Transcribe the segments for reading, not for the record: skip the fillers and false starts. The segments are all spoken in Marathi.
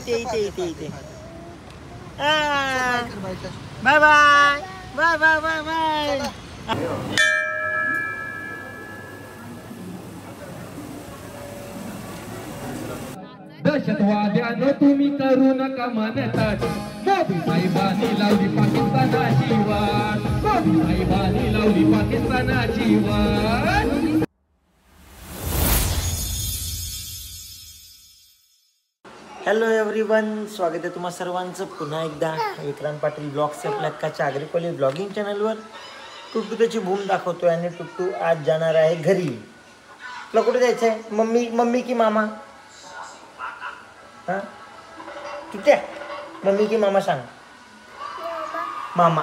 इथे इथे इथे इथे. Bye bye bye bye bye bye. दहशतवाद्यानं तुम्ही करू नका मनतात. मोदी साहेबांनी लावली पाकिस्तानाची वाट. मोदी साहेबांनी लावली पाकिस्तानाची वाट. हॅलो एव्हरीवन, स्वागत आहे तुम्हा सर्वांचं पुन्हा एकदा विक्रांत पाटील ब्लॉग्स आपल्या हक्काच्या आग्रिकोली ब्लॉगिंग चॅनलवर. टुट्टू त्याची भूम दाखवतोय आणि टुट्टू आज जाणार आहे घरी. तुला कुठे जायचं आहे? मम्मी की मामा? हां तुट्या, मम्मी की मामा सांग. मामा.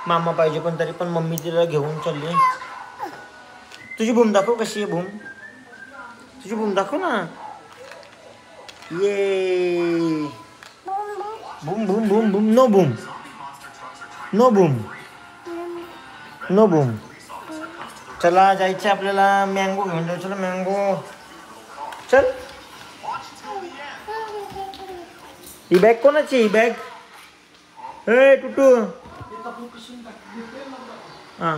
मामा पाहिजे, पण तरी पण मम्मी तिला घेऊन चालली. तुझी भूम दाखव, कशी आहे भूम? तुझी भूम दाखव ना. ये boom boom boom boom. No boom, no boom, no boom. चला जायचं आपल्याला. मँगो घेऊन जाऊ. चला मँगो. चल. ही बॅग कोणाची? ही बॅग ए टुटू. हां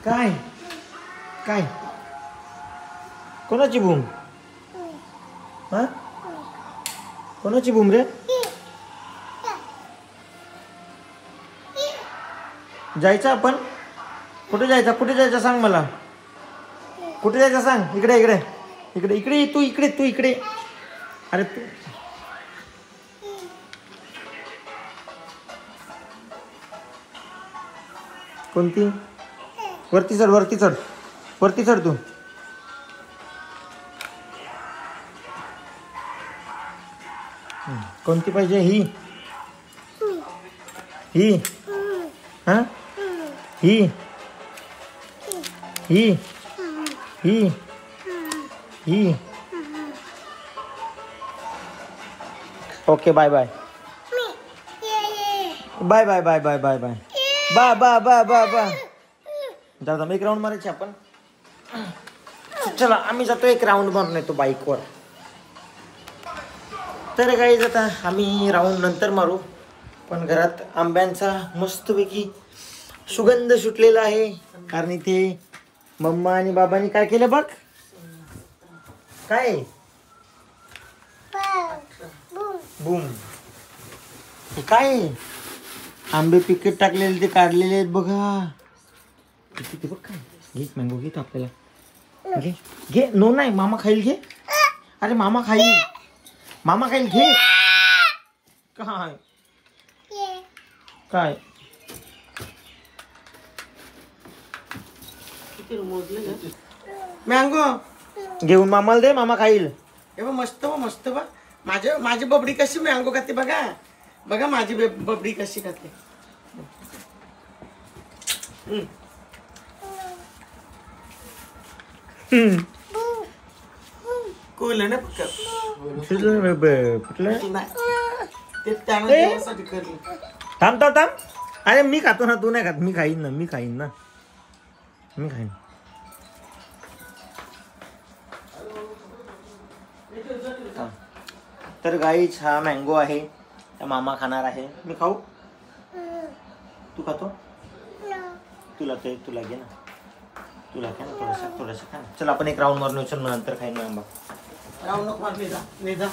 काय काय कोणाची बूम? हा कोणाची बूम रे? जायचं आपण? कुठे जायचं? कुठे जायचं सांग मला. कुठे जायचं सांग. इकडे इकडे इकडे इकडे. तू इकडे, तू इकडे. अरे तू कोणती? वरती चढ, वरती चढ, वरती चढ तू. कोणती पाहिजे? ही ही हां ही ही ही ही. Okay bye bye bye bye bye bye bye bye बा बा बा बा बा. दादा एक राऊंड मारायची आपण. चला आम्ही जातो, एक राऊंड मारून येतो बाईकवर. तर काही आता आम्ही राऊंड नंतर मारू, पण घरात आंब्यांचा मस्तपैकी सुगंध सुटलेला आहे. कारण इथे मम्मा आणि बाबांनी काय केलं बघ. काय बूम. हे काय आंबे पिकट टाकलेले ते काढलेले आहेत बघा. किती बघ. काय घे मँगो, घे आपल्याला. घे घे. नो नाही, मामा खाईल. घे. अरे मामा खाईल, मामा खाईल. घे. काय काय मँगो घेऊन मामाला दे, मामा खाईल. हे बघ मस्त बघ, मस्त बघ. माझी बबडी कशी मँगो खाते बघा. बघा माझी बबडी कशी खाते. कोल ना थांब थांब थांब. अरे मी खातो ना, तू नाही खात. मी खाईन ना, मी खाईन ना, मी खाईन. तर गाईच हा मँगो आहे, त्या मामा खाणार आहे. मी खाऊ? तू खातो? तुला ते तुला घे ना, तुला खा ना थोडंसं थोडंसं खा. चल आपण एक राऊंड मारून चल, नंतर खाईन ना आंबा. राऊंड नको मारले जा, नाही जा.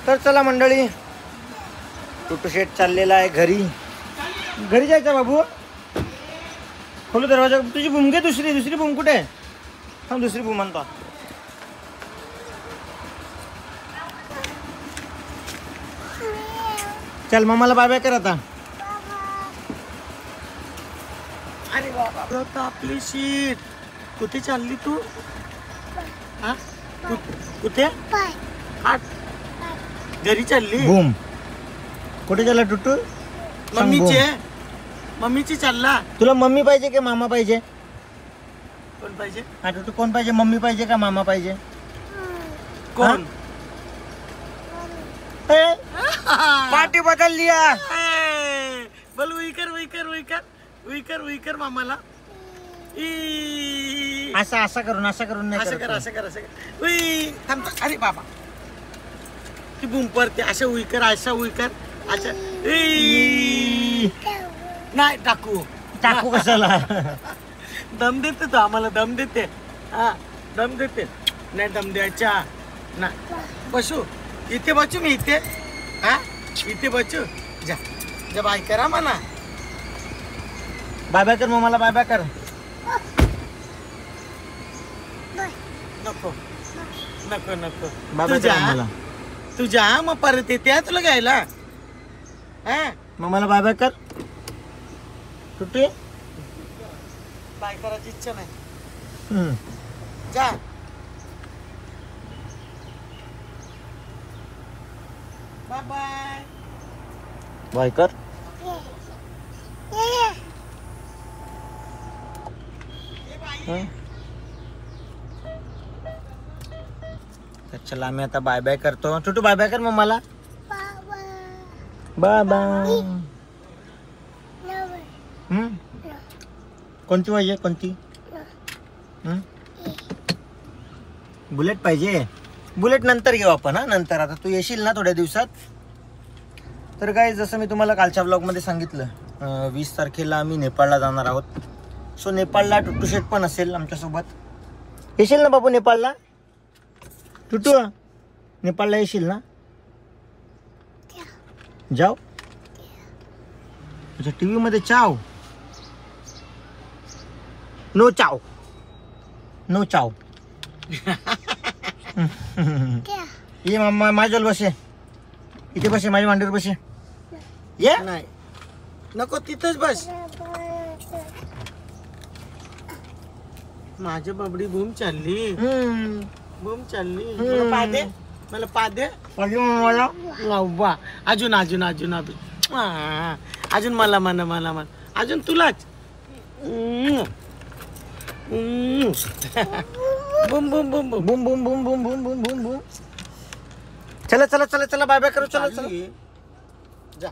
तर चला मंडळी, टुटू शेट चाललेला आहे घरी. घरी जायचं बाबू. खोलू दरवाजा. तुझी बूम घे. दुसरी बूम कुठे आहे? थांब, दुसरी बूम आणतो. चल मामाला बाय बाय कर आता. अरे बाबा आपली शीट. कुठे चालली तू? हा कुठे? घरी चालली. बूम. कुठे चालला टुटू? मम्मीची चालला. तुला मम्मी पाहिजे की मामा पाहिजे? कोण पाहिजे? हा टुटू कोण पाहिजे? मम्मी पाहिजे का मामा पाहिजे? कोण? पार्टी बदल लिया. बोल विकर विकर विकर विकर विकर मामाला. असं करून नाही असं करत कर असं कर असं कर उई थांब थांब. अरे बाबा ती बूम पडते अशा उई कर अशा उई नाही टाकू कशाला दम देते तो आम्हाला दम देते हा दम देते नाही दम द्यायचा ना बसू इथे बसू मी इथे हा इथे बसू जा जा बाय करा म्हणा बाय बाय कर मग मला बाय बाय कर नको नको नको बाय बाय कर मला तुझ्या मग परत येते तुला घ्यायला हा मग मला बाय बाय कर कुठे बाय करायची इच्छा नाही हम्म. जा बाय बाय बाय कर हं? तर चला आम्ही आता बाय बाय करतो टुटू बाय बाय कर मग मला बाय बाय कोणती पाहिजे कोणती बुलेट पाहिजे बुलेट नंतर घेऊ आपण हा नंतर आता तू येशील ना थोड्या दिवसात तर काय जसं मी तुम्हाला कालच्या ब्लॉगमध्ये सांगितलं 20 तारखेला आम्ही नेपाळला जाणार आहोत सो नेपाळला टुट्टू शेट पण असेल आमच्यासोबत येशील ना बाबू नेपाळला टुट्टू नेपाळला येशील ना जाऊ अच्छा टी व्हीमध्ये चाव नो चाव नो चाव ये मामा माझ्याजवळ बसे इथे बसे माझ्या मांडीवर बसे ये नाही नको तिथंच बस माझी बाबडी बूम चालली बूम चालली मला पा दे मला पा दे मला वा अजून अजून अजून अजून हा, अजून मला म्हणा मला म्हण अजून तुलाच boom boom boom boom boom boom boom boom boom boom boom boom चला चला चला चला बाय बाय करो चला चला जा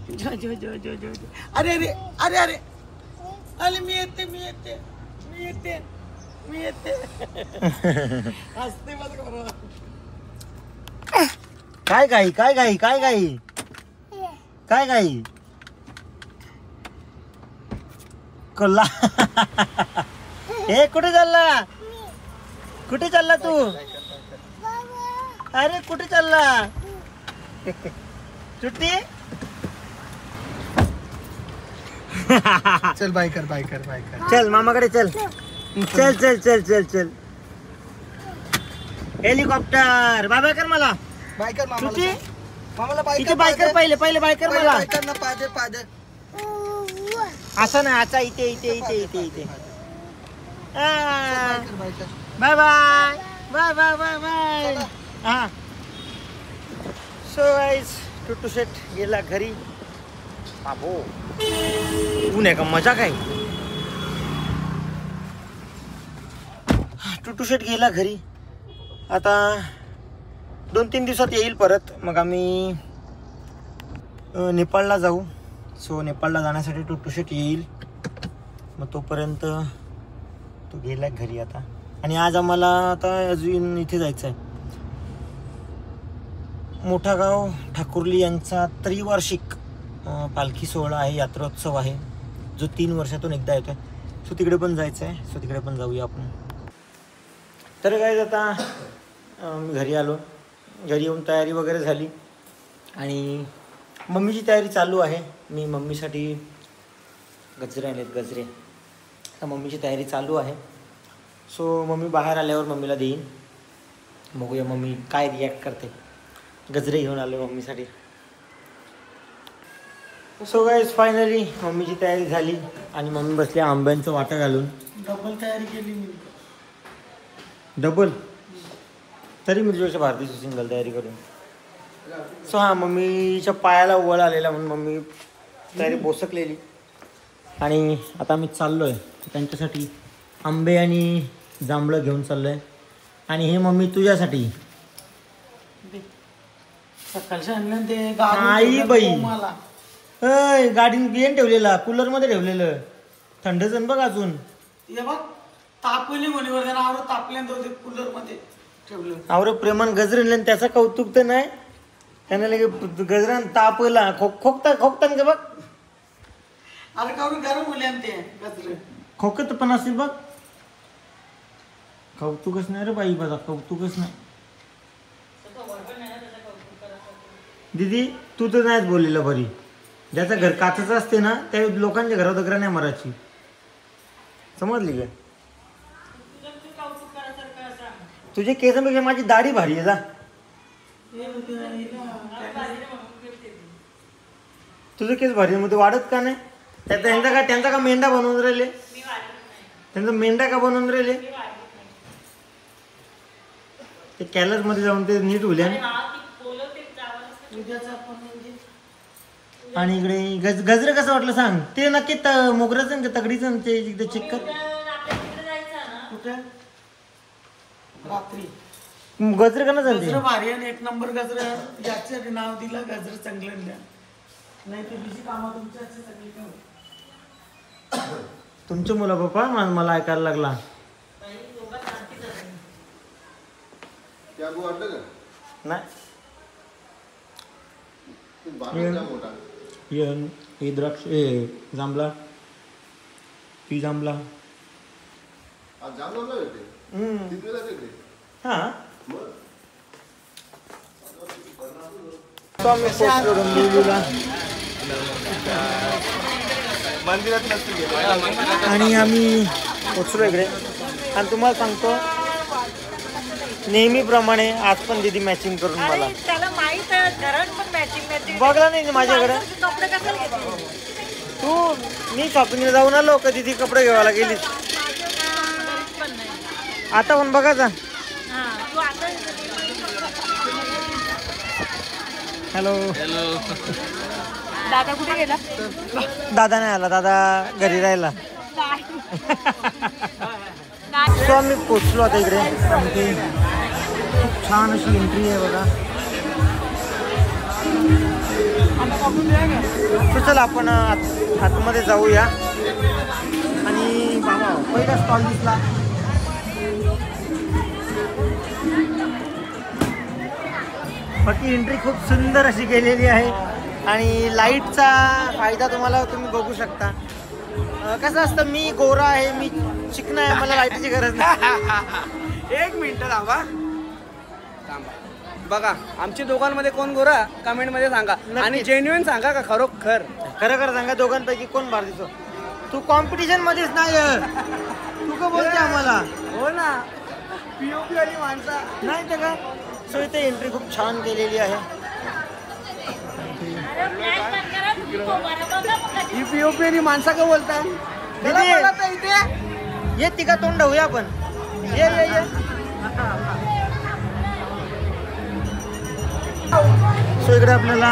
जा जा जा जा जा अरे अरे अरे अरे अरे मी येते मी येते मी येते मी येते हसते मत करो काय गाई काय गाई काय गाई काय गाई कोल्हा ए कुठे चालला कुठे चालला तू अरे कुठे चालला सुट्टी चल बाय कर बाय कर बाय कर चल मामाकडे चल चल चल चल चल चल हेलिकॉप्टर बाय बाय कर मला बाय कर सुट्टी मामाला बाय इथे बाय कर पहिले पहिले बाय कर मला बाय कर ना पादे पादे असं नाही आता इथे इथे इथे इथे इथे बाय कर bye bye bye bye bye bye हा सो गाईज टुट्टू शेट गेला घरी बाबो ऊन आहे का मजा काय टुट्टू शेट गेला घरी आता 2-3 दिवसात येईल परत मग आम्ही नेपाळला जाऊ सो नेपाळला जाण्यासाठी टुट्टू शेट येईल मग तोपर्यंत तो गेला घरी आता आणि आज आम्हाला आता अजून इथे जायचं आहे मोठा गाव ठाकुर्ली यांचा त्रिवार्षिक पालखी सोहळा आहे यात्रोत्सव आहे जो 3 वर्षातून एकदा येतो सो तिकडे पण जायचं आहे सो तिकडे पण जाऊया आपण तर काय आता मी घरी आलो घरी येऊन तयारी वगैरे झाली आणि मम्मीची तयारी चालू आहे मी मम्मीसाठी गजरे आणलेत गजरे आता मम्मीची तयारी चालू आहे सो मम्मी बाहेर आल्यावर मम्मीला देईन बघूया मम्मी काय रिॲक्ट करते गजरे घेऊन आलो मम्मीसाठी सो गाईज फायनली मम्मीची तयारी झाली आणि मम्मी बसली आंब्यांचं वाटा घालून डबल तयारी केली मी डबल तरी मी तुझ्यापेक्षा भारतीची सिंगल तयारी करून सो हां मम्मीच्या पायाला वळ आलेला म्हणून मम्मी तयारी बोसकलेली आणि आता मी चाललो आहे त्यांच्यासाठी आंबे आणि जांभळं घेऊन चाललो आहे आणि हे मम्मी तुझ्यासाठी सकाळच्या आणलं ते आई बाई. मला अय गाडी बियन ठेवलेला कूलरमध्ये ठेवलेलं थंडच आहे बघ अजून हे बघ तापली गोणीवर त्यानं आवर तापल्यानंतर होते कूलर मध्ये ठेवलं. आवर प्रेमान गजरेल त्याचं कौतुक तर नाही. त्याने लगे गजरान तापला खोकता का बघ. अरे कावरून गरम होले ते गजरे. खोकत पण असेल बघ. कौतुकच नाही रे बाई बघा कौतुकच नाही. दीदी तू तर नाहीच बोललेलं बरी. ज्याचं घर काचच असते ना त्या लोकांच्या घरात दगरा नाही मराची. समजली का? तुझे केसांपेक्षा माझी दाढी भारी आहे जा. तुझं केस भारी आहे मग ते वाढत का नाही? त्यांचा का मेंढा बनवून राहिले? त्यांचा मेंढा का बनवून राहिले? ते कॅलस मध्ये जाऊन ते नीट होल्या. आणि इकडे गजरे कसं वाटलं सांग. ते नक्की मोगऱ्याचं का तगडीचं ते चिक्कत रात्री गजरे का ना चालते. गजर भारी आणि एक नंबर गजर. याच्या नाव दिला गजर चांगलं द्या नाही ते बिजी कामा तुमच्या सगळी काय. तुमचे मुलं पप्पा मला ऐकायला लागला. नाही हे द्राक्ष जांभळा ती जांभळा हा आणि आम्ही पोचलो इकडे. आणि तुम्हाला सांगतो नेहमीप्रमाणे आज पण दीदी मॅचिंग करून मला त्याला माहित आहे घरात पण मॅचिंग बघला नाही माझ्याकडे. कपडे कशाला घेतले तू मी शॉपिंगला जाऊन आलो का दीदी कपडे घ्यायला गेलीस. पण नाही. आता पण बघा जा. तू आता हॅलो दादा कुठे गेला? दादा नाही आला. दादा घरी राहिला. तो आम्ही पोचलो आता इकडे. खूप छान अशी एंट्री आहे बघा. तो चला आपण आतमध्ये जाऊया. आणि बाबा पहिला स्टॉल दिसला. बाकी एंट्री खूप सुंदर अशी केलेली आहे. आणि लाईटचा फायदा तुम्ही बघू शकता. कसं असतं मी गोरा आहे मी चिकना आहे मला लाईटची गरज नाही. एक मिनिट थांबा बघा आमच्या दोघांमध्ये कोण गोरा कमेंट मध्ये सांगा. आणि जेन्युइन सांगा का खरोखर खरं सांगा दोघांपैकी कोण बाहेर दिसतो. तू कॉम्पिटिशन मध्येच नाही. तू का बोलते आम्हाला. हो ना पीओपी वाली माणसं नाही ते का. सो इथे एंट्री खूप छान केलेली आहे. ही पीओपी वाली माणसं का बोलताय. इथे ये तिघा तोंड होऊया आपण. ये सो इकडे आपल्याला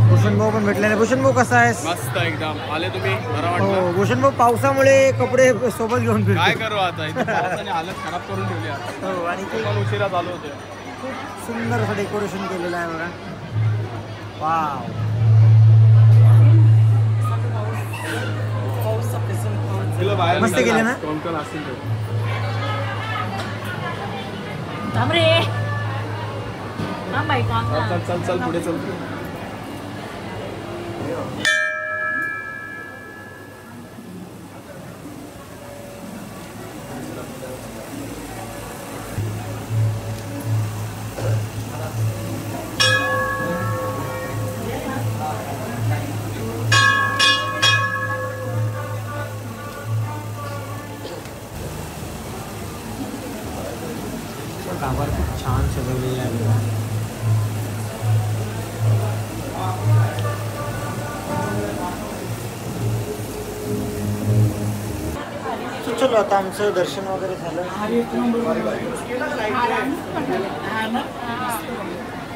भूषण भाऊ पण भेटलेले. भूषण भाऊ कसा आहेस? मस्त एकदम. आले तुम्ही बरं हो वाटलं. भूषण भाऊ पावसामुळे कपडे सोबत घेऊन फिरतो. काय करू आता इथे पावसाने हालत खराब करून ठेवली आता. हो आणि ते पण उशिरा चालू होते. खूप सुंदर असं डेकोरेशन केलेलं आहे बघा. वाव मस्त केले ना. कोण असतील ते. थांब रे. थांब बाई काम चल पुढे चल. गाभार खूप छान सजवलेलं आहे. चलो आता आमचं दर्शन वगैरे झालं.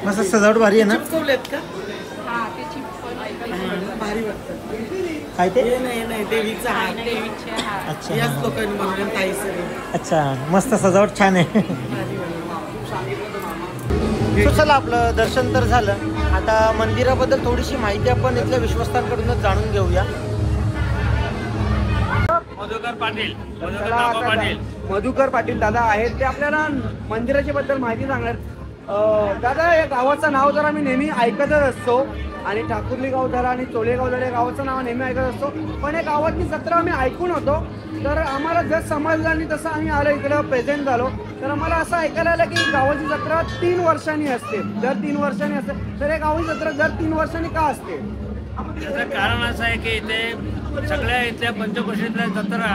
मस्त सजावट भारी आहे ना. चिपकवलेत का हा ते चिपकवलं. भारी वाटतं. काय ते नाही देवीचा हात. देवीचे हात. अच्छा याच लोकांनी म्हणून ताई सगळे अच्छा मस्त सजावट छान आहे. So, चला आपलं दर्शन तर झालं. आता मंदिराबद्दल थोडीशी माहिती आपण इथल्या विश्वस्तांकडूनच जाणून घेऊया. मधुकर पाटील, मधुकर चला नागो आता पाटील. मधुकर पाटील दादा आहेत ते आपल्याला मंदिराच्या बद्दल माहिती सांगणार. दादा या गावाचं नाव जरा मी नेहमी ऐकतच असतो आणि ठाकुर्ली गाव झाला आणि चोलेगाव झालं, या गावाचं नाव नेहमी ऐकत असतो. पण या गावातली जत्रा आम्ही ऐकून होतो, तर आम्हाला जर समजलं आणि तसं आम्ही आलो इकडं प्रेझेंट झालो, तर आम्हाला असं ऐकायला आलं की गावाची जत्रा 3 वर्षांनी असते. दर 3 वर्षांनी असते. तर या गावाची जत्रा दर 3 वर्षांनी का असते? त्याचं कारण असं आहे की इथे सगळ्या इथल्या पंचकोशीतल्या जत्रा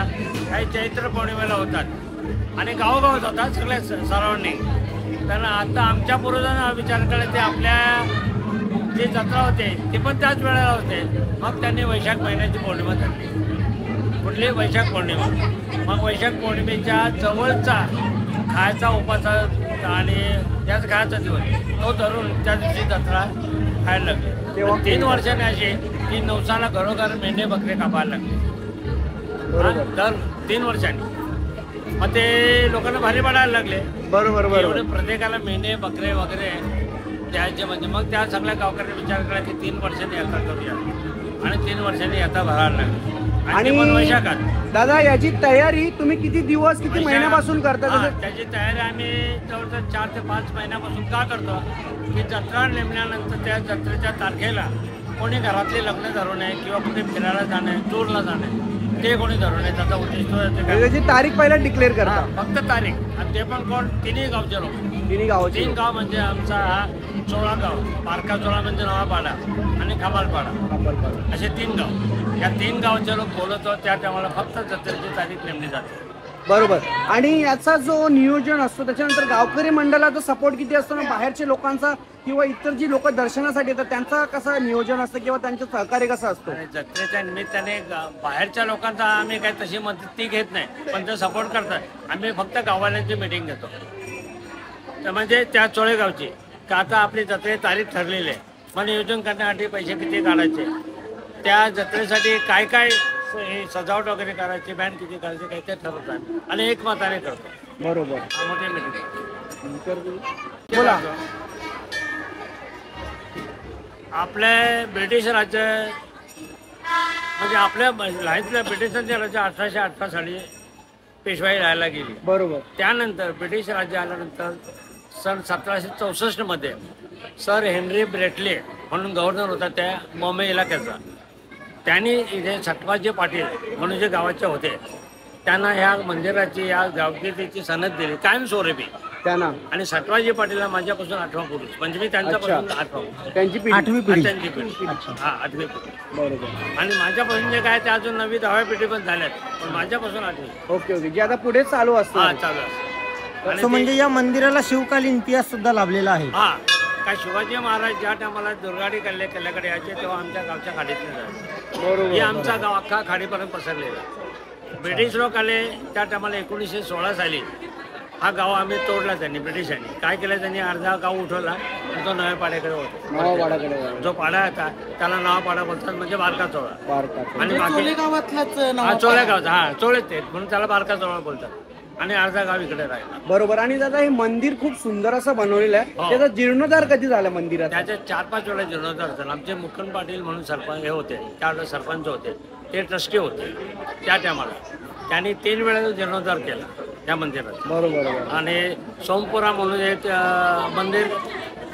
काही चैत्र पौर्णिमेला होतात आणि गावोगावात होतात सगळ्या सर्वांनी. कारण आता आमच्या पूर्वजांना विचार केला ते आपल्या जी जत्रा होते ती पण त्याच वेळेला होते. मग त्यांनी वैशाख महिन्याची पौर्णिमा धरली. कुठली? वैशाख पौर्णिमा. मग वैशाख पौर्णिमेच्या जवळचा खायचा उपास आणि त्याच खायचा दिवस तो धरून त्या दिवशी जत्रा खायला लागली. 3 वर्षांनी अशी की नवसाला घरोघर मेंढे बकरे कापायला लागले. दर 3 वर्षांनी मग ते लोकांना भारी पडायला लागले. बरोबर एवढे प्रत्येकाला मेंढे बकरे वगैरे द्यायचे. म्हणजे मग त्या सगळ्या गावकऱ्यांनी विचार केला की 3 वर्षांनी यात्रा करूया आणि 3 वर्षांनी यात्रा भरायला लागली. आणि ते पण वैशाखात. दादा याची तयारी तुम्ही किती दिवस किती महिन्यापासून करता? हा, त्याची तयारी आम्ही जवळजवळ 4 ते 5 महिन्यापासून का करतो की जत्रा नेमल्यानंतर त्या जत्रेच्या तारखेला कोणी घरातले लग्न धरू नये किंवा कुठे फिरायला जाणे, टूरला जाणे ते कोणी धरू नये. त्याचा उद्देश तो आहे. त्याची तारीख पहिला डिक्लेअर करता? फक्त तारीख. आणि ते पण कोण? तिन्ही गावचे लोक. तिन्ही गाव 3 गाव म्हणजे आमचा हा 16 गाव. पारका 16 म्हणजे नवापाडा आणि खमालपाडा असे 3 गाव. या 3 गावचे लोक बोलवतो त्या टायमाला फक्त जत्रेची तारीख नेमली जाते. बरोबर. आणि याचा जो नियोजन असतो त्याच्यानंतर गावकरी मंडळाचा सपोर्ट किती असतो ना, बाहेरच्या लोकांचा किंवा इतर जी लोक दर्शनासाठी येतात त्यांचा कसं नियोजन असतं किंवा त्यांचं सहकार्य कसं असतो? आणि जत्रेच्या निमित्ताने बाहेरच्या लोकांचा आम्ही काही तशी मदत ती घेत नाही, पण ते सपोर्ट करतात. आम्ही फक्त गाववाल्यांची मिटिंग घेतो. तर म्हणजे त्या चोळेगावची का आता आपली जत्रे तारीख ठरलेली आहे, मग नियोजन करण्यासाठी पैसे किती काढायचे, त्या जत्रेसाठी काय काय सजावट वगैरे करायची, बँड किती करायची काही ते ठरवतात आणि एकमताने करतो. बरोबर. मोठी मिटिंग. बोला. आपल्या ब्रिटिश राज्य म्हणजे आपल्या लाईतल्या ब्रिटिशांच्या राज्य 1818 साली पेशवाई राहायला गेली. बरोबर. त्यानंतर ब्रिटिश राज्य आल्यानंतर सन 1764 मध्ये सर हेनरी ब्रेटले म्हणून गव्हर्नर होता त्या बॉम्बे इलाक्याचा, त्यांनी इथे सटवाजी पाटील म्हणून जे गावाचे होते त्यांना ह्या मंदिराची या गावकीची सनद दिली कायमस्वरूपी त्यांना. आणि सटवाजी पाटीलला माझ्यापासून 8वा पुरुष म्हणजे मी त्यांच्यापासून 8वा त्यांची 8वी पिढी. त्यांची पिढी. हा 8वी पिढी. बरोबर. आणि माझ्यापासून जे काय ते अजून 9वी 10व्या पिढी पण झाल्यात, पण माझ्यापासून 8वी. Okay okay. जे आता पुढे चालू असतं. हा चालू असतं. असं म्हणजे या मंदिराला शिवकालीन इतिहास सुद्धा लाभलेला आहे. हा काय शिवाजी महाराज ज्या टायमाला दुर्गाडी किल्ल्याकडे यायचे तेव्हा आमच्या गावच्या खाडीतून जायचे. बरोबर. हे आमचा गाव अख्खा खाडीपर्यंत पसरलेला. ब्रिटिश लोक आले त्या टायमाला 1916 साली हा गाव आम्ही तोडला. त्यांनी ब्रिटिशांनी काय केलं, त्यांनी अर्धा गाव उठवला आणि तो नव्या पाड्याकडे होता. जो पाडा होता त्याला नवा पाडा बोलतात म्हणजे बारका चोळा. आणि बाकी गावातलाच हा चोळ्या गावचा. हा चोळेच ते म्हणून त्याला बारका चोळा बोलतात. आणि अर्धा गाव इकडे राहिला. बरोबर. आणि दादा हे मंदिर खूप सुंदर असं बनवलेलं आहे. हो. त्याचा जीर्णोद्धार कधी झाला मंदिरात? त्याचे 4-5 वेळा जीर्णोद्धार झाला. आमचे मुकुंद पाटील म्हणून सरपंच हे होते त्यावेळेला सरपंच होते, ते ट्रस्टी होते त्या टायमाला. त्यांनी 3 वेळा जीर्णोद्धार केला त्या मंदिरात. बरोबर. आणि सोमपुरा म्हणून एक मंदिर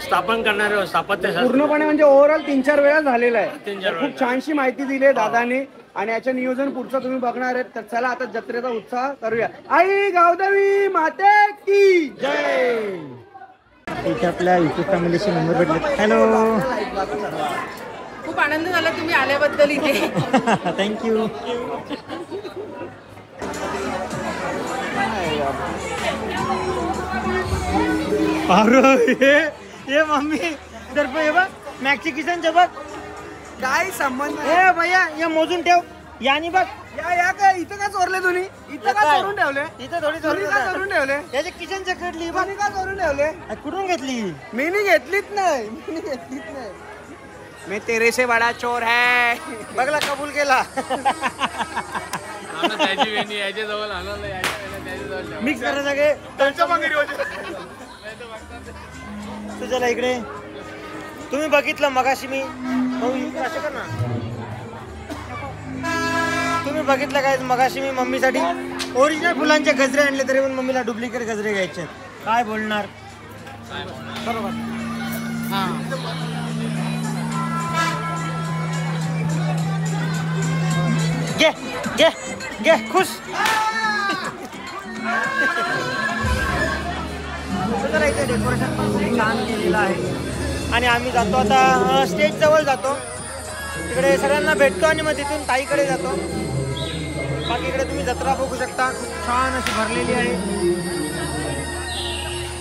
स्थापन करणारे स्थापत्य पूर्णपणे म्हणजे ओव्हरऑल 3-4 वेळा झालेला आहे. 3-4 वेळा. खूप छानशी माहिती दिली आहे दादाने आणि याचं नियोजन पुढचं तुम्ही बघणार आहेत. तर चला आता जत्रेचा उत्साह करूया. आई गावदेवी माते की जय. इथे आपल्या युट्यूब फॅमिलीचे मेंबर भेटले. हॅलो. खूप आनंद झाला तुम्ही आल्याबद्दल इथे. थँक्यू. ये मम्मी इधर पे ये बघ मॅक्सी किचनचे बघ काय संबंध ए भैया ये मोजून ठेव. यानी बघ या काय इथं का चोरले तुम्ही? इथं का चोरून ठेवले? इथे थोडी तुम्ही का चोरून ठेवले? त्याचे किचनचे कडली बघ. तुम्ही का चोरून ठेवले? कुठून घेतली? मी घेतलीच नाही. मैं तेरे से बड़ा चोर है. बघला कबूल केला. मिक्स करा सगळे त्यांच्या मागे तुझ्याला इकडे तुम्ही बघितलं मगाशी मी. हो इकडे असं कर ना. तुम्ही तुम्ही बघितलं काय मगाशी मी मम्मीसाठी ओरिजिनल फुलांचे गजरे आणले तरी पण मम्मीला डुप्लिकेट गजरे घ्यायचे. काय बोलणार बरोबर. हा घे घे घे खुश. जरा इथे डेकोरेशन पण खूप छान केलेलं आहे. आणि आम्ही जातो आता स्टेज जवळ जातो, तिकडे सगळ्यांना भेटतो आणि मग तिथून ताईकडे जातो. बाकी इकडे तुम्ही जत्रा बघू शकता, खूप छान अशी भरलेली आहे.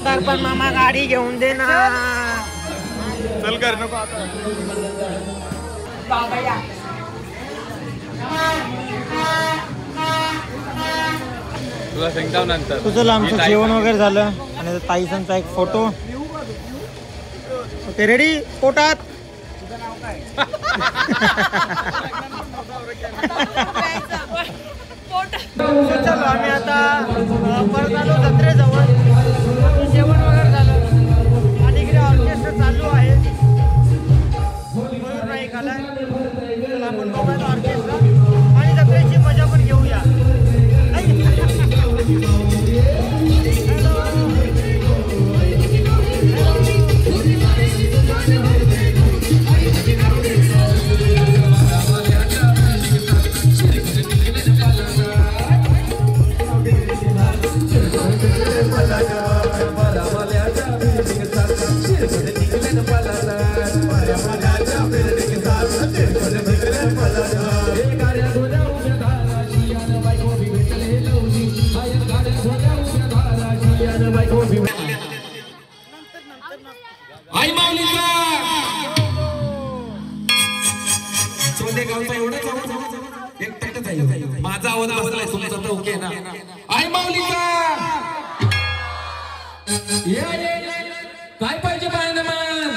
तर पण मामा गाडी घेऊन दे ना. चल कर नको आता. तुला सांगताव नंतर. तुझं आमचं जेवण वगैरे झालं आणि ताईसांचा एक फोटो. ओके रेडी पोटात. चलो आम्ही आता परत आलो जत्रेजवळ. जेवण वगैरे झालं आणि इकडे ऑर्केस्ट्रा चालू आहे. मयूर नाही खालाय. चला आपण बघूया ऑर्केस्ट्रा आणि जत्रेची मजा पण घेऊया. आई माऊलीचा गावचा एवढाच आवाज एक टक्कच आहे. माझा आवाज बसलाय तुमचा तर ओके ना. आई माऊलीचा काय पाहिजे पाहिजे मान.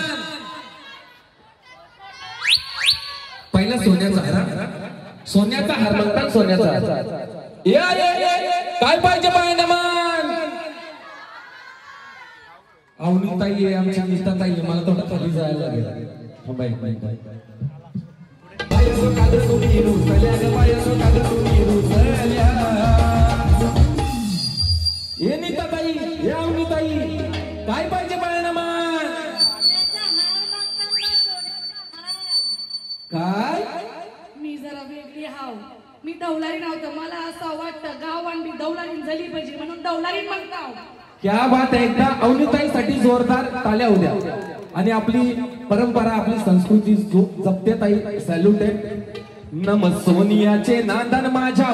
पहिला सोन्याचा हार. सोन्याचा हार म्हणतात. सोन्याचा काय पाहिजे पाहिजे मान. अवनी ताई आहे आमची, निष्ठा ताई आहे. मला थोडा खाली जायला लागेल. हे नीता ताई, हे अवनी ताई, काय पाहिजे पाहिजे मान. काय मी जरा वेगळी हाव. मी दौलारी नव्हतं. मला असं वाटतं गावांनी दौलारी झाली पाहिजे म्हणून दौलारी म्हणताव. क्या बात आहे. एकदा अवनीताईसाठी जोरदार टाळ्या होत्या. आणि आपली परंपरा आपली संस्कृती जपते ताई. सॅल्यूट आहे. नम सोनियाचे नांदन माझ्या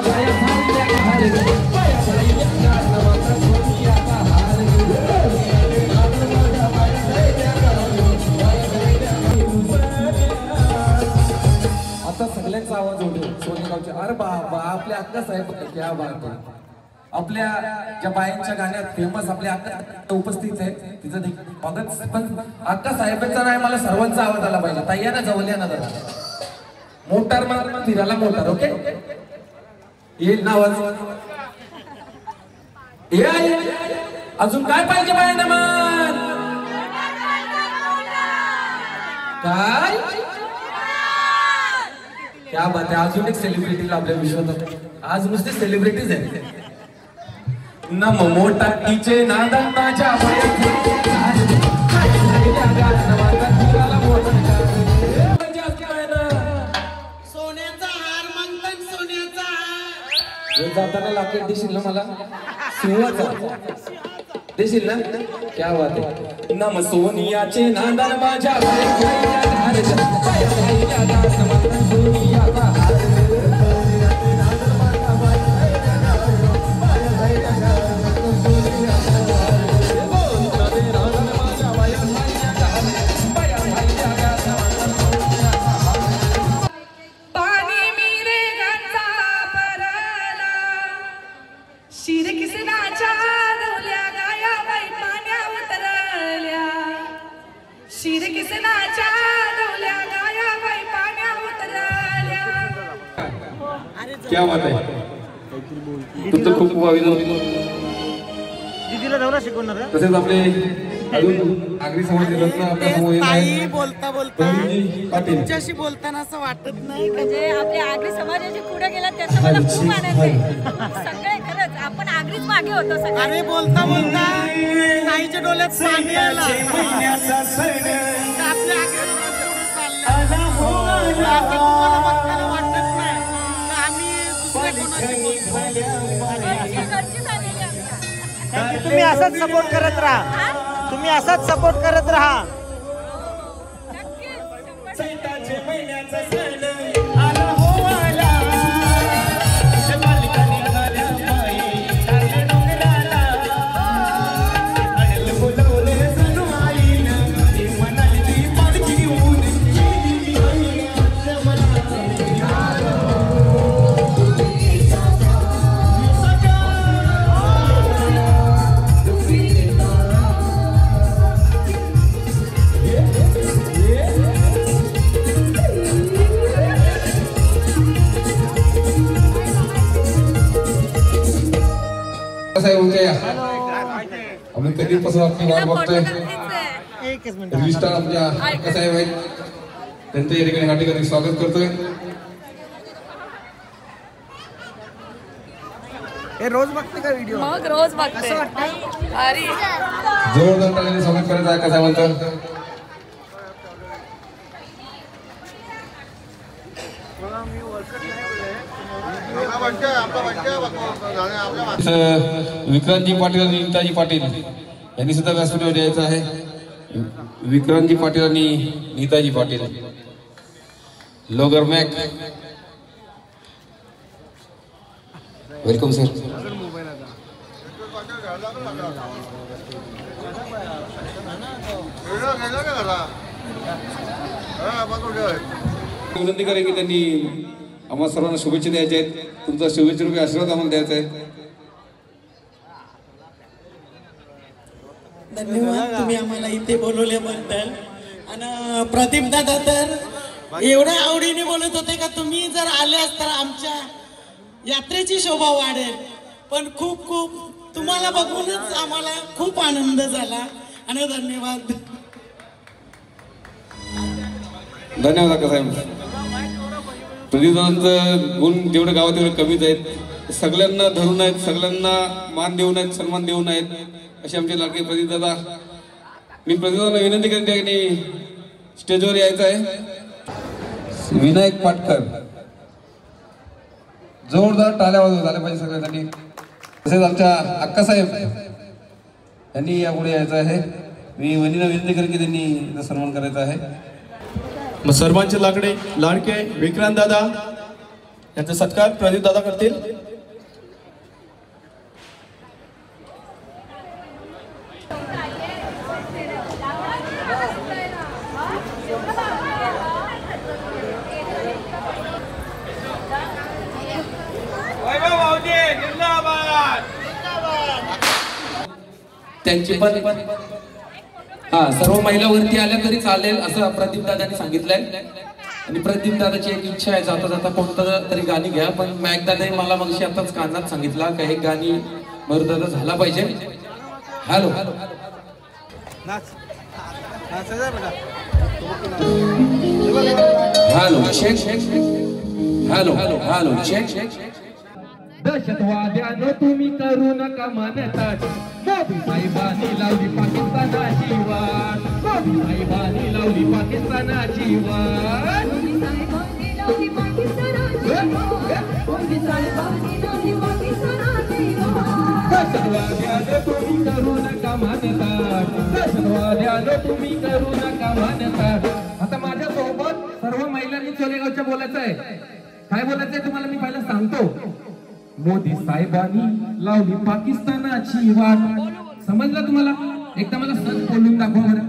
आता सगळ्यांचा आवाज होतो सोनेगावचे. अरे बाबा आपल्या अक्का साहेब क्या बात आहे. आपल्या ज्या बायांच्या गाण्यात फेमस आपल्या अक्का उपस्थित आहे. तिचं भगत पण अक्का साहेबांचा नाही मला सर्वांचा आवाज आला पाहिजे. ताईया ना जवळ या ना जरा. मोटार मार फिरायला मोटार. ओके येईल ना आवाज. अजून काय पाहिजे बायांना मान. काय क्या बात आहे. अजून एक सेलिब्रिटीला आपल्या विश्वात आज नुसते सेलिब्रिटीज आहेत. नम मोटाकीचे नादन माझ्या सोन्याचा हार म्हणतात. सोन्याचा जाताना लाकेट देशील ना मला. सिंहाचा देशील ना. क्या बात आहे. नम सोनियाचे नादन माझ्या क्या बात आहे. तुमचं खूप खूप अभिनंदन. दीदीला जाऊ ना शिकवणार. तसेच आपले अजून आगरी समाज रत्न आपल्या समोर येत ताई आहे. बोलता बोलता तरुणी पाटील. तुमच्याशी बोलताना असं वाटत नाही म्हणजे आपल्या आगरी समाजाचे पुढे गेला त्याचा मला खूप आनंद आहे. सगळे खरंच आपण आगरीच मागे होतो सगळे. अरे बोलता बोलता ताईच्या डोळ्यात पाणी आलं. आपल्या आग्र्याला पुढे चाललं. असं तुम्हाला बघताना वाटत नाही का आम्ही दुसऱ्या कोणाशी बोलतो. घरची झालेली आमच्या. तुम्ही असाच सपोर्ट करत राहा. तुम्ही असाच सपोर्ट करत राहा. आपण कधीपासून आपली वाट बघतोय. एकच मिनिट. रजिस्ट्रार आमच्या अक्कासाहेब आहेत, त्यांचं या ठिकाणी नाटकाने स्वागत करतोय. हे रोज बघते का व्हिडिओ? मग रोज बघते. अरे जोरदार टाळ्याने स्वागत करायचं अक्कासाहेबांचं. विक्रांतजी पाटील आणि नीताजी पाटील यांनी सुद्धा व्यासपीठावर द्यायचं आहे. विक्रांतजी पाटील आणि नीताजी पाटील, लोगर मॅक, वेलकम सर. विनंती करेन की त्यांनी आम्हाला सर्वांना शुभेच्छा द्यायच्या आहेत. तुमचा शुभेच्छा रूपी आशीर्वाद आम्हाला द्यायचा आहे. धन्यवाद तुम्ही आम्हाला इथे बोलवल्याबद्दल. आणि प्रदीप दादा तर एवढ्या आवडीने बोलत होते का तुम्ही जर आले असता आमच्या यात्रेची शोभा वाढेल. पण खूप खूप तुम्हाला बघूनच आम्हाला खूप आनंद झाला आणि धन्यवाद. धन्यवाद अक्कासाहेब. प्रदीपदादांचं गुण जेवढे गावात तेवढे कमीच आहेत. सगळ्यांना धरून आहेत, सगळ्यांना मान देऊन आहेत, सन्मान देऊन आहेत असे आमचे लाडके प्रदीपदादा. मी प्रदीपदादांना विनंती करते की स्टेजवर यायचं आहे. विनायक पाटकर, जोरदार टाळ्या वाजवत झाल्या पाहिजे सगळ्यांसाठी. तसेच आमच्या अक्कासाहेब यांनी यापुढे यायचं आहे. मी वहिनीला विनंती करेन की त्यांनी सन्मान करायचा आहे. मग सर्वांचे लाडके विक्रांत दादा यांचा सत्कार प्रदीप दादा करतील. त्यांची पण सर्व महिला वरती आल्या तरी चालेल असं प्रदीप दादांनी सांगितलंय. आणि प्रदीप दादाची एक इच्छा आहे, जाता जाता कोणतं तरी गाणी घ्या. पण मॅक दादाही मला मग आताच कानात सांगितलं का एक गाणी मरुदादा झाला पाहिजे. Hello hello check, hello hello check. दहशतवाद्यानं तुम्ही करू नका मानतात. मोदी साहेबांनी लावली पाकिस्तानाची वाट. मोदी साहेबांनी लावली पाकिस्तानाची वाट. दहशतवाद्यानं तुम्ही करू नका मानतात. दहशतवाद्यानं तुम्ही करू नका मानतात. आता माझ्यासोबत सर्व महिलांनी चोलेगावच्या बोलायचं आहे. काय बोलायचंय तुम्हाला मी पहिला सांगतो. मोदी साहेबांनी लावली पाकिस्तानाची वाट. समजलं तुम्हाला? एकदा मला सच बोलून दाखवा बरं.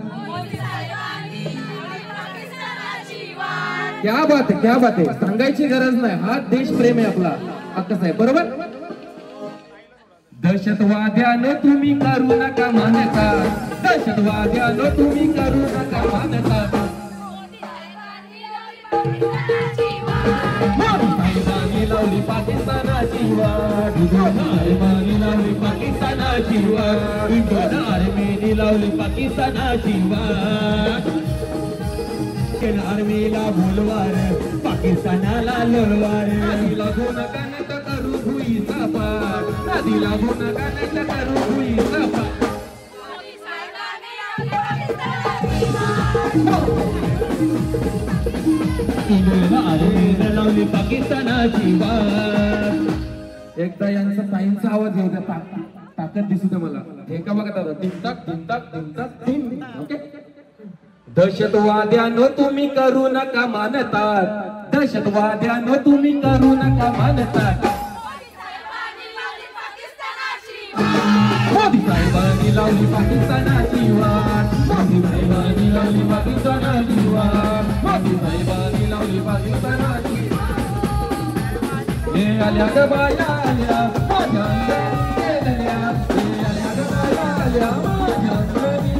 क्या बात आहे, क्या बात आहे. सांगायची गरज नाही. हा देश प्रेम आहे आपला अक्कासाहेब, बरोबर. दहशतवाद्यानं तुम्ही करू नका मानता. दहशतवाद्यानं तुम्ही करू नका मानता. साहेबांनी लावली पाकिस्तानाची वाट. साहेबांनी लावली पाकिस्तानाची वाट. आर्मीनी लावली पाकिस्तानाची वाट आर्मीला बोलवार पाकिस्तानाला लोलवार आधी लागू नका नाही तर करू भुईचा पाठ आधी लागू नका नाही तर करू भुईचा पाठ आर्मीला लावली पाकिस्तानाची वाट एकदा यांचा ताईंचा आवाज येऊ द्या ताकद दिसू दे मला हे का बघा दादा तीन ओके दहशतवाद्यानो तुम्ही करू नका मानतात दहशतवाद्यानो तुम्ही करू नका मानतात मोदी साहेबांनी लावली पाकिस्तानाची वाट मोदी साहेबांनी लावली पाकिस्तानाची वाट मोदी साहेबांनी लावली पाकिस्तानाची हे आल्या ग बाया आल्या माझ्या गेलेल्या हे आल्या ग बाया आल्या माझ्या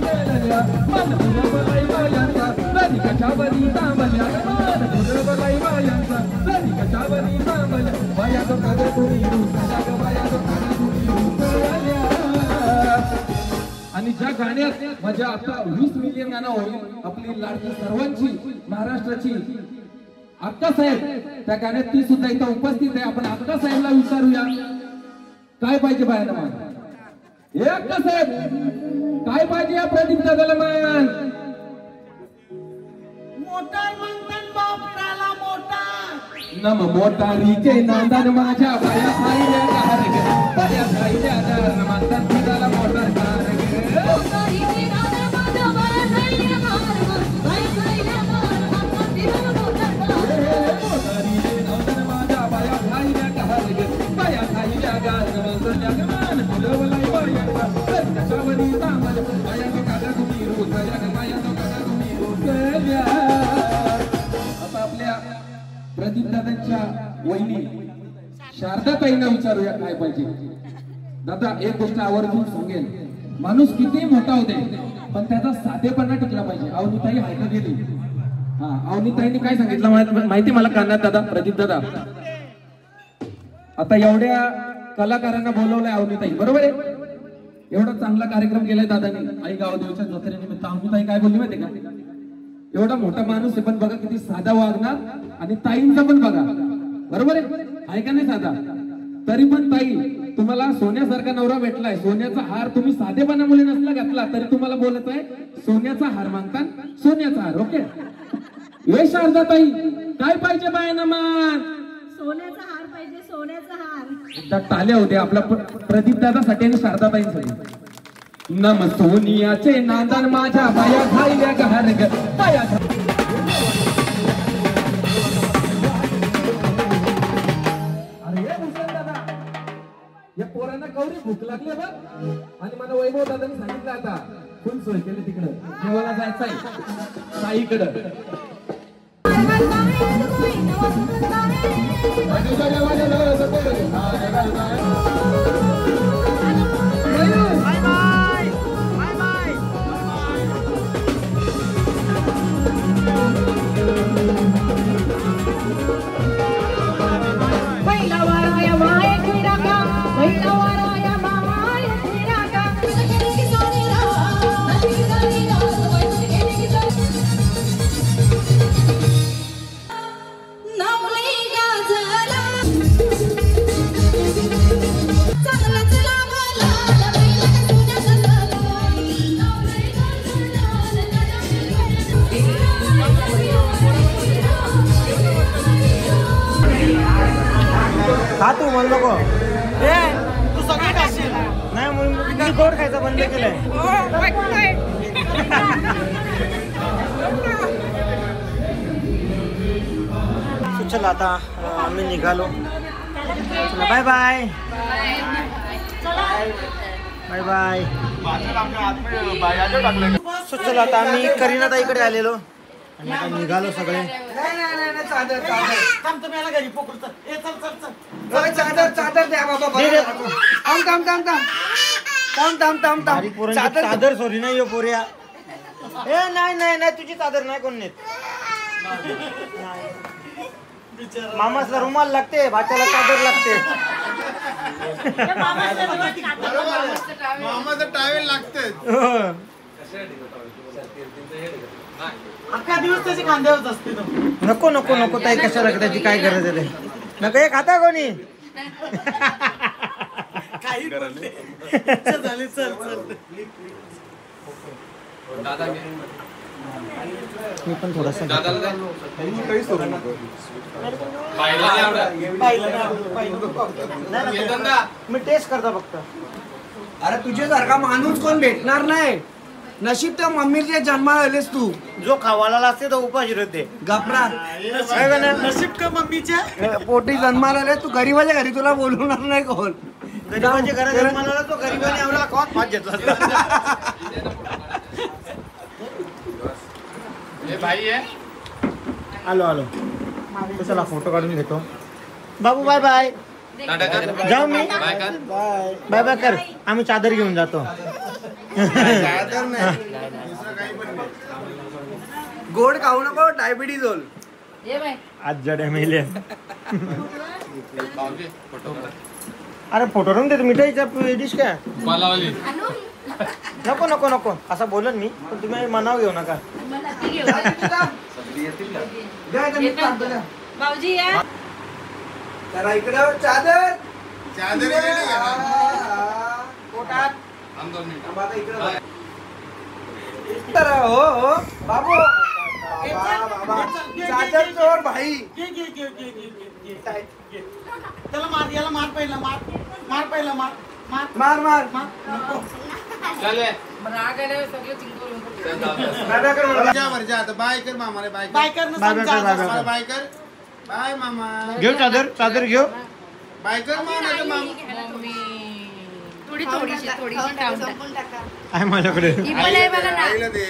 गेलेल्या मन बलाई बायांचा ललिकाच्या बनी तांबल्या मन बलाई बायांचा ललिकाच्या बनी तांबल्या बाया तो कागद तुम्ही रुसल्या ग बाया तो कागद तुम्ही रुसल्या आणि ज्या गाण्यात माझ्या आता 20 मिलियन गाणं होईल आपली लाडकी सर्वांची महाराष्ट्राची अक्का साहेब त्या गाण्यात ती सुद्धा इथं उपस्थित आहे आपण अक्का साहेबला विचारूया काय पाहिजे बाहेर हे अक्का साहेब काय पाहिजे या प्रदीप दादाला मान मोटार म्हणतात बापराला मोटार नम मोटारीचे नांदन माझ्या बाया खाईल्या कार गे बाया खाईल्या कार म्हणतात दादाला मोटार कार गे मोटारीचे नांदन माझ्या बाया खाईल्या कार बाया खाईल्या कार म्हणतात दादाला मोटार मोटारीचे नांदन माझ्या बाया खाईल्या कार गे बाया खाईल्या कार म्हणतात मान फुलवलाई बाया कशावरी तांबल बाया तो काढा तुम्ही रोजल्या बाया तो काढा तुम्ही रोजल्या आता आपल्या प्रदीप दादांच्या वहिनी शारदाताईंना विचारूया काय पाहिजे दादा एक गोष्ट आवर्जून सांगेल माणूस किती मोठा होते पण त्याचा साधेपणा टिकला पाहिजे अवनीताई हायका गेली हा अवनीताईंनी काय सांगितलं माहिती मला कानात दादा प्रदीप दादा आता एवढ्या कलाकारांना बोलवलंय अवनीताई बरोबर आहे एवढा चांगला कार्यक्रम केलाय दादानी आई गावदेवच्या जत्रेनिमित्त अवनीताई काय बोलली माहिती का एवढा मोठा माणूस आहे पण बघा किती साधा वागणार आणि ताईंचा पण बघा बरोबर आहे का नाही साधा तरी पण ताई तुम्हाला सोन्यासारखा नवरा भेटलाय सोन्याचा हार तुम्ही साधेपणामुळे नसला घातला तरी तुम्हाला बोलत आहे सोन्याचा हार मागता सोन्याचा हार ओके हे शारदा ताई काय पाहिजे बायना मान सोन्याचा हार पाहिजे सोन्याचा हार एकदा टाल्या होते आपला प्रदीप दादासाठी आणि शारदा ताईंसाठी नम सोनियाचे नांदन माझ्या बाया खाईल्या घर ग बाया अरे भूषण दादा या पोरांना गौरी भूक लागली बघ आणि मला वैभव दादांनी सांगितलं आता फुल सोय केली तिकडं जेवायला जायचंय साईकडं पहिला वाराया माय खिरा का पहिला वाराया माय खिरा का नवली गाजला चांगलाच लागला बैला खा तू म्हणलो नको ए तू सगळी खाशील नाही म्हणून मी गोड खायचं बंद केलंय चला आता आम्ही निघालो चला बाय बाय बाय बाय चला आता आम्ही करीनाताईकडे आलेलो आणि आता निघालो सगळे नाही चादर थांब तुम्ही याला घरी पकडतो ए चल चादर द्या बाबा थांब बारीक पोरांची चादर सोरी नाही पोऱ्या ए नाही तुझी चादर नाही कोण नेत मामासला रुमाल लागते भाच्याला चादर लागते मामाचं टावेल लागते अख्खा दिवस त्याची खांद्यावरच असते तो. नको नको नको ताई, कशाला त्याची काय गरज आहे ते. नको हे खाता कोणी. काही बोलते. चल झाले, चल चल. मी पण थोडासा मी टेस्ट करतो फक्त. अरे तुझ्यासारखा माणूस कोण भेटणार नाही. नशीब त्या मम्मीच्या जन्माला आलेस तू. जो खावाला असते तो उपाशी राहते. गपरा नशीब का मम्मीच्या पोटी जन्माला आले तू. गरीबाच्या घरी तुला बोलवणार नाही कोण. गरीबाच्या घरात जन्माला तो गरीबाने आवला खात भात घेतला. आलो आलो. तो चला फोटो काढून घेतो. बाबू बाय बाय. जाऊ मी. बाय बाय कर. आम्ही चादर घेऊन जातो. गोड खाऊ नको, डायबिटीज होल. आज जडे मेले. अरे फोटो राहून देतो. मिठाईचा डिश काय. नको नको नको असं बोलन मी, पण तुम्ही मनाव घेऊ नका. भाऊजी या. जरा इकडं चादर. हो हो बाबू. चादर चोर भाई. त्याला मार, याला मार पहिला, मार मार पहिला, मार मार मार. बाय कर ना, बाय कर. घेऊ चादर. चादर घेऊ. आहे माझ्याकडे.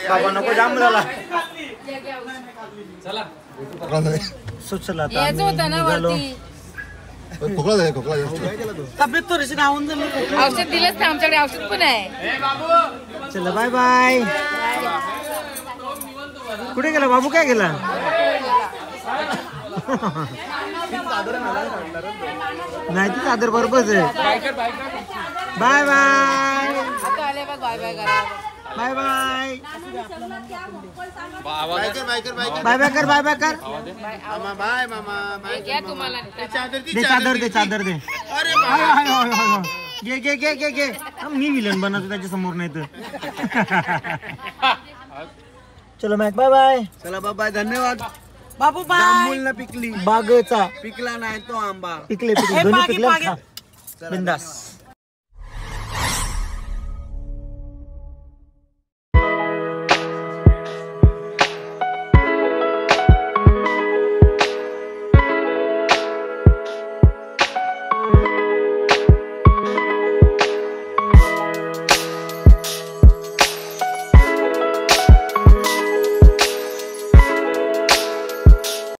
बाबा नको, जाम झाला. सुचला तब्येत थोडीशी राहून झाली. औषध दिलंच ना आमच्याकडे. औषध पण आहे. चला बाय बाय. कुठे गेला बाबू. काय गेला. नाही ती चादर बरोबरच आहे. Bye bye. Bye bye. Bye bye कर. बाय बाय कर. दे चादर. दे चादर दे. घे घे घे घे घे. मी विलन बनवतो त्याच्या समोर नाही तर. चलो मॅक बाय बाय. चला बाबा, धन्यवाद. बाबू बाय. जांभूळ पिकली. बागचा पिकला नाही तो आंबा. पिकले पिकले दोन्ही पिकले. बिंदास.